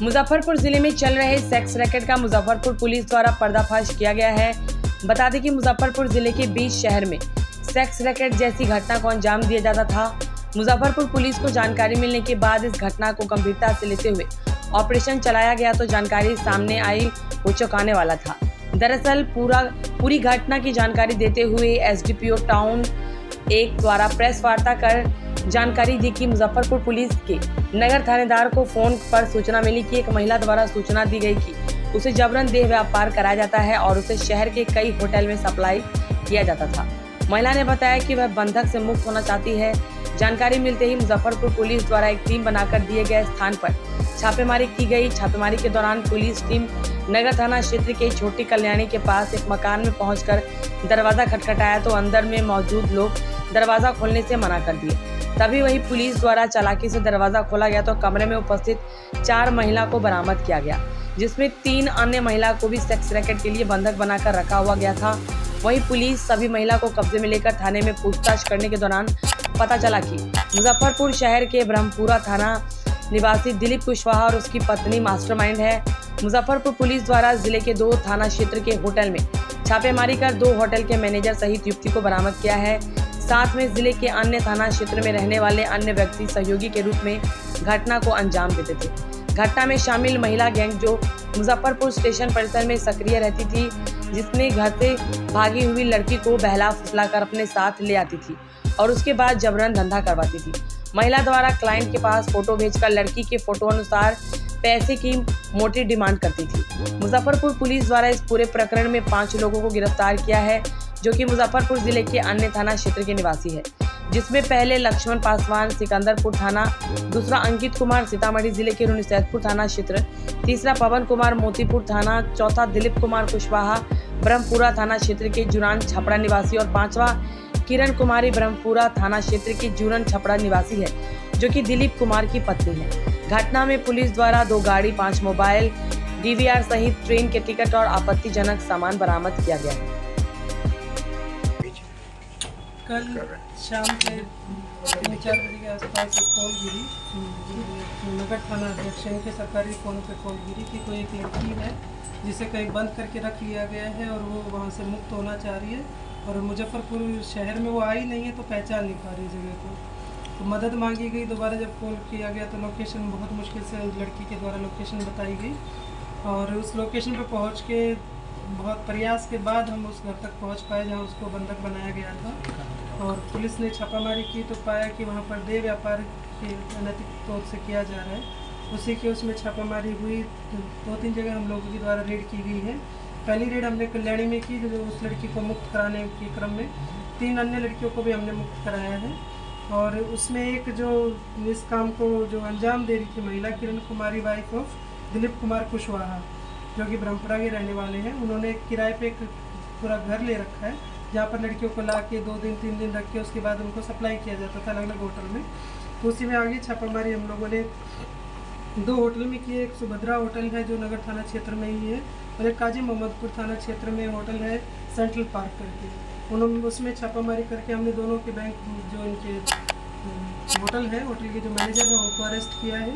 मुजफ्फरपुर जिले में चल रहे सेक्स रैकेट का मुजफ्फरपुर पुलिस द्वारा पर्दाफाश किया गया है। बता दें कि मुजफ्फरपुर जिले के बीच शहर में सेक्स रैकेट जैसी घटना को अंजाम दिया जाता था। मुजफ्फरपुर पुलिस को जानकारी मिलने के बाद इस घटना को गंभीरता से लेते हुए ऑपरेशन चलाया गया तो जानकारी सामने आई वो चौंकाने वाला था। दरअसल पूरी घटना की जानकारी देते हुए एसडीपीओ टाउन 1 द्वारा प्रेस वार्ता कर जानकारी दी कि मुजफ्फरपुर पुलिस के नगर थानेदार को फोन पर सूचना मिली कि एक महिला द्वारा सूचना दी गई कि उसे जबरन देह व्यापार कराया जाता है और उसे शहर के कई होटल में सप्लाई किया जाता था। महिला ने बताया कि वह बंधक से मुक्त होना चाहती है। जानकारी मिलते ही मुजफ्फरपुर पुलिस द्वारा एक टीम बनाकर दिए गए स्थान पर छापेमारी की गई। छापेमारी के दौरान पुलिस टीम नगर थाना क्षेत्र के छोटी कल्याणी के पास एक मकान में पहुंचकर दरवाजा खटखटाया तो अंदर में मौजूद लोग दरवाजा खोलने से मना कर दिए। तभी वही पुलिस द्वारा चालाकी से दरवाजा खोला गया तो कमरे में उपस्थित 4 महिला को बरामद किया गया, जिसमें 3 अन्य महिला को भी सेक्स रैकेट के लिए बंधक बनाकर रखा हुआ गया था। वहीं पुलिस सभी महिला को कब्जे में लेकर थाने में पूछताछ करने के दौरान पता चला कि मुजफ्फरपुर शहर के ब्रह्मपुरा थाना निवासी दिलीप कुशवाहा और उसकी पत्नी मास्टरमाइंड है। मुजफ्फरपुर पुलिस द्वारा जिले के 2 थाना क्षेत्र के होटल में छापेमारी कर 2 होटल के मैनेजर सहित युवती को बरामद किया है। साथ में जिले के अन्य थाना क्षेत्र में रहने वाले अन्य व्यक्ति सहयोगी के रूप में घटना को अंजाम देते थे। घटना में शामिल महिला गैंग जो मुजफ्फरपुर स्टेशन परिसर में सक्रिय रहती थी, जिसने घर से भागी हुई लड़की को बहला फुसलाकर अपने साथ ले आती थी और उसके बाद जबरन धंधा करवाती थी। महिला द्वारा क्लाइंट के पास फोटो भेजकर लड़की के फोटो अनुसार पैसे की मोटी डिमांड करती थी। मुजफ्फरपुर पुलिस द्वारा इस पूरे प्रकरण में 5 लोगों को गिरफ्तार किया है, जो कि मुजफ्फरपुर जिले के अन्य थाना क्षेत्र के निवासी है, जिसमें पहले लक्ष्मण पासवान सिकंदरपुर थाना, दूसरा अंकित कुमार सीतामढ़ी जिले के रुनिसैदपुर थाना क्षेत्र, तीसरा पवन कुमार मोतीपुर थाना, चौथा दिलीप कुमार कुशवाहा ब्रह्मपुरा थाना क्षेत्र के जुरान छपड़ा निवासी और 5वां किरण कुमारी ब्रह्मपुरा थाना क्षेत्र की जुरन छपड़ा निवासी है, जो कि दिलीप कुमार की पत्नी है। घटना में पुलिस द्वारा 2 गाड़ी, 5 मोबाइल, डीवीआर सहित ट्रेन के टिकट और आपत्तिजनक सामान बरामद किया गया है। कल शाम के 3-4 बजे के आसपास एक कॉल गिरी, नगर थाना अध्यक्ष के सरकारी फ़ोन पे कॉल गिरी कि कोई एक लड़की है जिसे कहीं बंद करके रख लिया गया है और वो वहाँ से मुक्त होना चाह रही है और मुजफ्फरपुर शहर में वो आई नहीं है तो पहचान नहीं पा रही जगह को। तो मदद मांगी गई। दोबारा जब कॉल किया गया तो लोकेशन बहुत मुश्किल से लड़की के द्वारा लोकेशन बताई गई और उस लोकेशन पर पहुँच के बहुत प्रयास के बाद हम उस घर तक पहुंच पाए जहां उसको बंधक बनाया गया था और पुलिस ने छापामारी की तो पाया कि वहां पर देह व्यापार के अनैतिक तौर से किया जा रहा है। उसी के उसमें छापामारी हुई। 2-3 जगह हम लोगों के द्वारा रेड की गई है। पहली रेड हमने कल्याणी में की, जो उस लड़की को मुक्त कराने के क्रम में 3 अन्य लड़कियों को भी हमने मुक्त कराया है और उसमें एक जो इस काम को जो अंजाम दे रही थी महिला, किरण कुमारी वाइफ ऑफ दिलीप कुमार कुशवाहा, जो कि ब्रह्मपुरा के रहने वाले हैं, उन्होंने किराए पे एक पूरा घर ले रखा है जहाँ पर लड़कियों को ला के 2 दिन 3 दिन रख के उसके बाद उनको सप्लाई किया जाता था अलग अलग होटल में। तो उसी में आगे छापामारी हम लोगों ने 2 होटल में की है। एक सुभद्रा होटल है जो नगर थाना क्षेत्र में ही है और एक काजी मोहम्मदपुर थाना क्षेत्र में होटल है सेंट्रल पार्क करके। उन्होंने उसमें छापामारी करके हमने दोनों के बैंक जो इनके होटल है, होटल के जो मैनेजर हैं उनको अरेस्ट किया है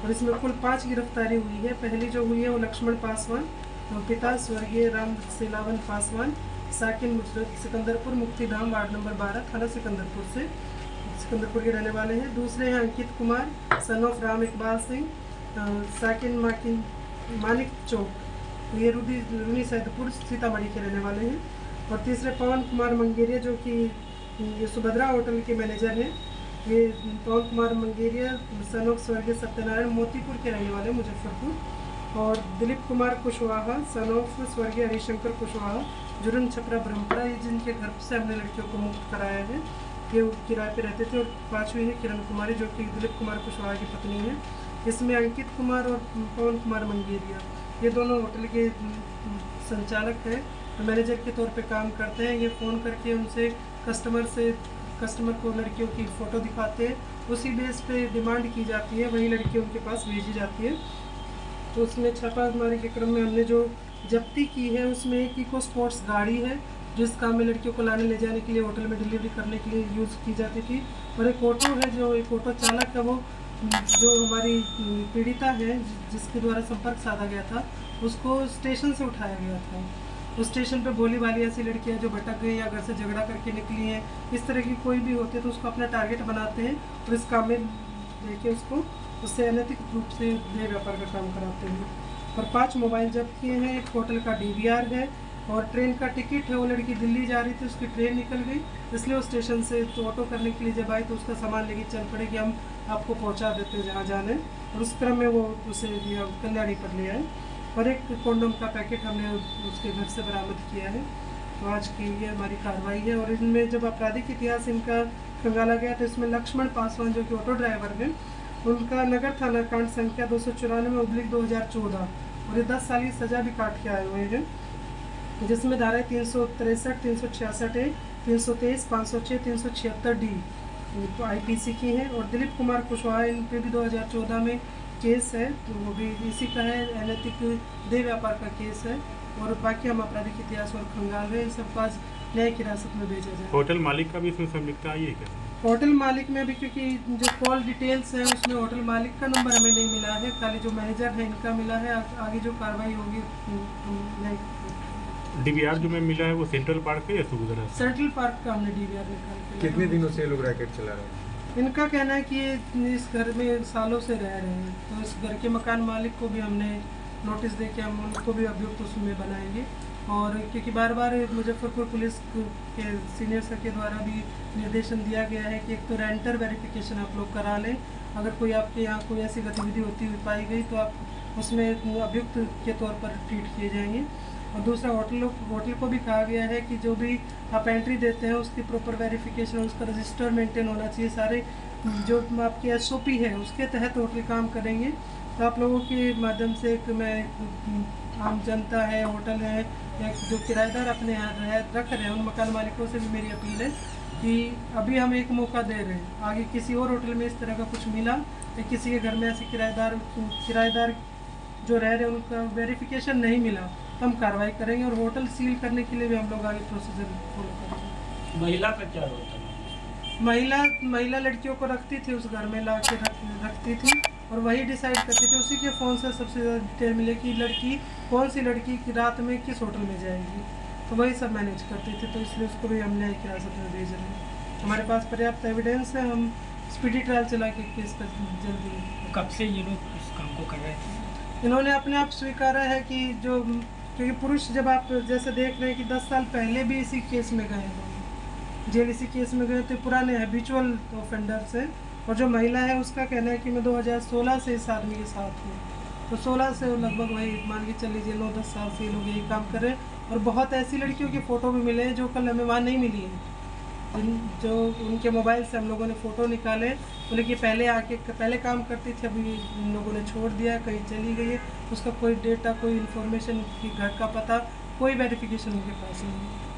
और इसमें कुल 5 गिरफ्तारी हुई है। पहली जो हुई है वो लक्ष्मण पासवान, पिता स्वर्गीय राम सिलावन पासवान, साकिन मुजरत सिकंदरपुर मुक्तिधाम वार्ड नंबर 12 थाना सिकंदरपुर के रहने वाले हैं। दूसरे हैं अंकित कुमार सन ऑफ राम इकबाल सिंह, साकिन मानिक चौक, ये रुनिसैदपुर सीतामढ़ी के रहने वाले हैं। और तीसरे पवन कुमार मंगेरिया जो कि ये सुभद्रा होटल के मैनेजर हैं। ये पवन कुमार मंगेरिया सन ऑफ स्वर्गीय सत्यनारायण मोतीपुर के रहने वाले मुजफ्फरपुर। और दिलीप कुमार कुशवाहा सन ऑफ स्वर्गीय हरिशंकर कुशवाहा जुरन छपरा ब्रह्मपुरा, ये जिनके घर से हमने लड़कियों को मुक्त कराया है। ये किराए पे रहते थे। और 5वीं है किरण कुमारी जो कि दिलीप कुमार कुशवाहा की पत्नी है। इसमें अंकित कुमार और पवन कुमार मंगेरिया ये दोनों होटल के संचालक हैं, मैनेजर के तौर पे काम करते हैं। ये फ़ोन करके उनसे कस्टमर को लड़कियों की फ़ोटो दिखाते हैं, उसी बेस पे डिमांड की जाती है, वही लड़की उनके पास भेजी जाती है। तो उसमें छापामारी के क्रम में हमने जो जब्ती की है उसमें एक इको स्पोर्ट्स गाड़ी है जिस काम में लड़कियों को लाने ले जाने के लिए होटल में डिलीवरी करने के लिए यूज़ की जाती थी। और एक ऑटो है, जो एक ऑटो चालक है वो जो हमारी पीड़िता है जिसके द्वारा संपर्क साधा गया था उसको स्टेशन से उठाया गया था। उस स्टेशन पे भोली भाली ऐसी लड़कियां जो भटक गई या घर से झगड़ा करके निकली हैं, इस तरह की कोई भी होते तो उसको अपना टारगेट बनाते हैं और इस काम में लेके उससे अनैतिक रूप से देह व्यापार का काम कराते हैं। और 5 मोबाइल जब्त किए हैं, एक होटल का DVR है और ट्रेन का टिकट है। वो लड़की दिल्ली जा रही थी, उसकी ट्रेन निकल गई, इसलिए वो स्टेशन से तो ऑटो करने के लिए जब आई तो उसका सामान लेके चल पड़े कि हम आपको पहुंचा देते हैं जहाँ जाना है, और उस क्रम में वो उसे कल्याणी पर लिया है। और एक कॉन्डोम का पैकेट हमने उसके घर से बरामद किया है। तो आज की ये हमारी कार्रवाई है। और इनमें जब आपराधिक इतिहास इनका खंगाला गया तो इसमें लक्ष्मण पासवान जो कि ऑटो ड्राइवर हैं, उनका नगर थाना कांड संख्या 294/2014 और ये 10 साल की सजा भी काट के आए हुए हैं, जिसमें धाराएं 363, 366A, 323, 506, 376D तो IPC की हैं। और दिलीप कुमार कुशवाहा इन पे भी 2014 में केस है, तो वो भी इसी का है, अनैतिक देह व्यापार का केस है। और बाकी हम आपराधिक इतिहास और खंगाल है, इन सब पास न्यायिक हिरासत में भेजा जाए। होटल मालिक का भी इसमें संलिप्तता आई है क्या? होटल मालिक में भी, क्योंकि जो कॉल डिटेल्स हैं उसमें होटल मालिक का नंबर हमें नहीं मिला है, खाली जो मैनेजर है इनका मिला है। आगे जो कार्रवाई होगी DVR जो में मिला है वो सेंट्रल पार्क है या सुगुदरा? सेंट्रल पार्क का हमने DVR निकाल के कितने दिनों से ये लोग रैकेट चला रहे हैं? इनका कहना है कि ये इस घर में सालों से रह रहे हैं, तो इस घर के मकान मालिक को भी हमने नोटिस दे के हम उनको भी अभियुक्त उसमें बनाएंगे। और क्योंकि बार बार मुजफ्फरपुर पुलिस के सीनियर सर के द्वारा भी निर्देशन दिया गया है कि एक तो रेंटर वेरिफिकेशन आप लोग करा लें, अगर कोई आपके यहाँ कोई ऐसी गतिविधि होती हुई पाई गई तो आप उसमें अभियुक्त के तौर पर ट्रीट किए जाएंगे। और दूसरा होटल को भी कहा गया है कि जो भी आप एंट्री देते हैं उसकी प्रॉपर वेरिफिकेशन, उसका रजिस्टर मेंटेन होना चाहिए, सारे जो आपकी SOP है उसके तहत होटल काम करेंगे। तो आप लोगों के माध्यम से एक मैं आम जनता है, होटल है या जो किराएदार अपने यहाँ रख रहे हैं, उन मकान मालिकों से भी मेरी अपील है कि अभी हम एक मौका दे रहे हैं, आगे किसी और होटल में इस तरह का कुछ मिला या किसी के घर में ऐसे किराएदार जो रह रहे हैं उनका वेरिफिकेशन नहीं मिला तो हम कार्रवाई करेंगे। और होटल सील करने के लिए भी हम लोग आगे प्रोसीजर फॉलो करेंगे। महिला का क्या होता है? महिला लड़कियों को रखती थी, उस घर में ला के रखती थी और वही डिसाइड करती थी, उसी के फ़ोन से सबसे ज़्यादा डिटेल मिले कि लड़की कौन सी लड़की की रात में किस होटल में जाएगी, तो वही सब मैनेज करती थी। तो इसलिए उसको भी हम न्यायिक हिरासत में भेज रहे हैं। हमारे पास पर्याप्त एविडेंस है, हम स्पीडी ट्रायल चला के केस कर जल्दी। कब से ये लोग इस काम को कर रहे थे? इन्होंने अपने आप स्वीकारा है कि जो, क्योंकि पुरुष जब आप जैसे देख रहे हैं कि 10 साल पहले भी इसी केस में गए हैं, जेल इसी केस में गए थे, पुराने हैबिचुअल ऑफेंडर्स हैं। और जो महिला है उसका कहना है कि मैं 2016 से इस आदमी के साथ हूँ, तो 16 से लगभग वही मान के चल लीजिए 9-10 साल से ये लोग यही काम कर रहे हैं। और बहुत ऐसी लड़कियों की फ़ोटो भी मिले हैं जो कल हमें वहाँ नहीं मिली है, जो उनके मोबाइल से हम लोगों ने फ़ोटो निकाले, बोले कि पहले काम करती थी, अभी इन लोगों ने छोड़ दिया, कहीं चली गई है, उसका कोई डेटा, कोई इन्फॉर्मेशन, घर का पता, कोई वेरिफिकेशन उनके पास नहीं है।